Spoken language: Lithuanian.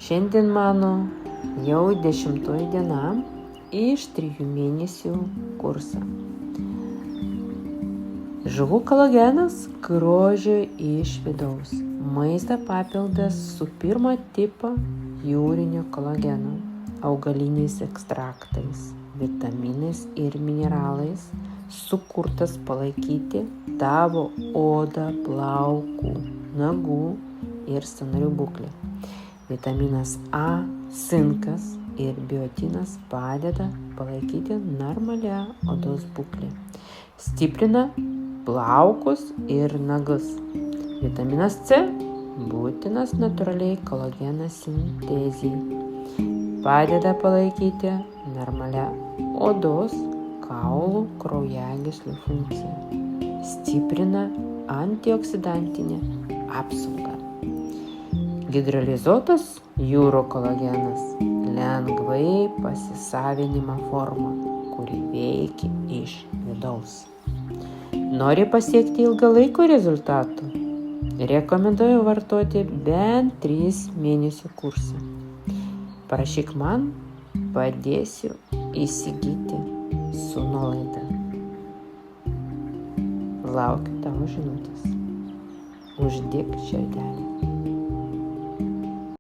Šiandien mano jau 10 diena iš 3 mėnesių kursą. Žuvų kolagenas grožio iš vidaus. Maisto papildas su pirmo tipo jūrinio kolageno, augaliniais ekstraktais, vitaminais ir mineralais, sukurtas palaikyti tavo odą, plaukų, nagų ir sąnarių būklę. Vitaminas A, cinkas ir biotinas padeda palaikyti normalią odos būklę. Stiprina plaukus ir nagus. Vitaminas C būtinas natūraliai kolageno sintezei. Padeda palaikyti normalią odos, kaulų, kraujagyslių funkciją. Stiprina antioksidantinę apsaugą. Hidrolizuotas jūrų kolagenas lengvai pasisavinima forma, kuri veikia iš vidaus. Nori pasiekti ilgalaikų rezultatų? Rekomenduoju vartoti bent 3 mėnesių kursą. Parašyk man, padėsiu įsigyti su nuolaida. Laukiu tavo žinutės. Uždėk širdelę.